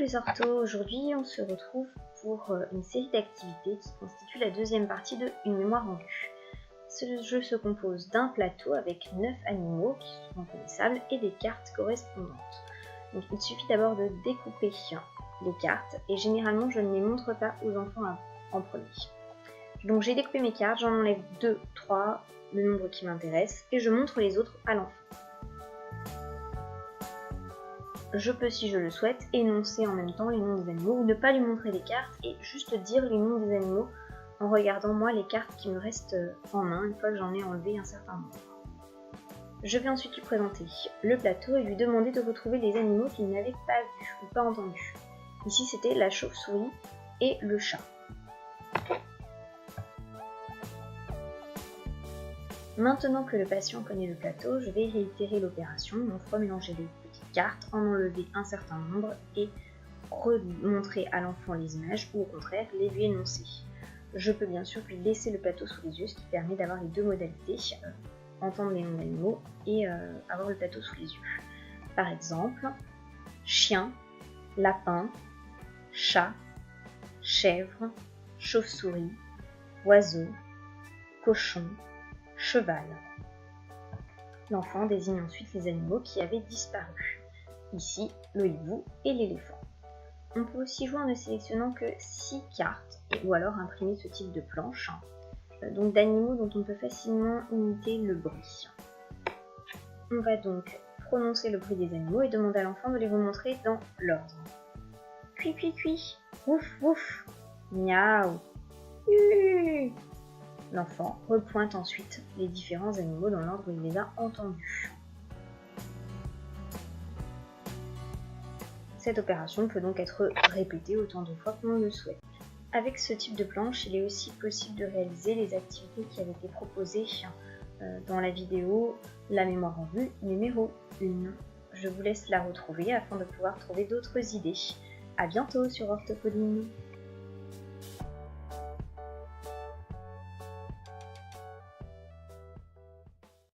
les orthos, aujourd'hui on se retrouve pour une série d'activités qui constitue la deuxième partie de Une mémoire en vue. Ce jeu se compose d'un plateau avec 9 animaux qui sont reconnaissables et des cartes correspondantes. Donc il suffit d'abord de découper les cartes et généralement je ne les montre pas aux enfants en premier. Donc j'ai découpé mes cartes, j'en enlève 2, 3, le nombre qui m'intéresse et je montre les autres à l'enfant. Je peux, si je le souhaite, énoncer en même temps les noms des animaux ou ne pas lui montrer les cartes et juste dire les noms des animaux en regardant moi les cartes qui me restent en main une fois que j'en ai enlevé un certain nombre. Je vais ensuite lui présenter le plateau et lui demander de retrouver les animaux qu'il n'avait pas vus ou pas entendus. Ici c'était la chauve-souris et le chat. Maintenant que le patient connaît le plateau, je vais réitérer l'opération, donc remélanger les petites cartes, en enlever un certain nombre et remontrer à l'enfant les images ou au contraire les lui énoncer. Je peux bien sûr lui laisser le plateau sous les yeux, ce qui permet d'avoir les deux modalités, entendre les noms d'animaux et avoir le plateau sous les yeux. Par exemple, chien, lapin, chat, chèvre, chauve-souris, oiseau, cochon, cheval. L'enfant désigne ensuite les animaux qui avaient disparu. Ici, le hibou et l'éléphant. On peut aussi jouer en ne sélectionnant que 6 cartes ou alors imprimer ce type de planche, donc d'animaux dont on peut facilement imiter le bruit. On va donc prononcer le bruit des animaux et demander à l'enfant de les remontrer dans l'ordre. Cui cui cui, ouf ouf, miaou, L'enfant repointe ensuite les différents animaux dans l'ordre où il les a entendus. Cette opération peut donc être répétée autant de fois qu'on le souhaite. Avec ce type de planche, il est aussi possible de réaliser les activités qui avaient été proposées dans la vidéo La mémoire en vue numéro 1. Je vous laisse la retrouver afin de pouvoir trouver d'autres idées. À bientôt sur Orthopodine.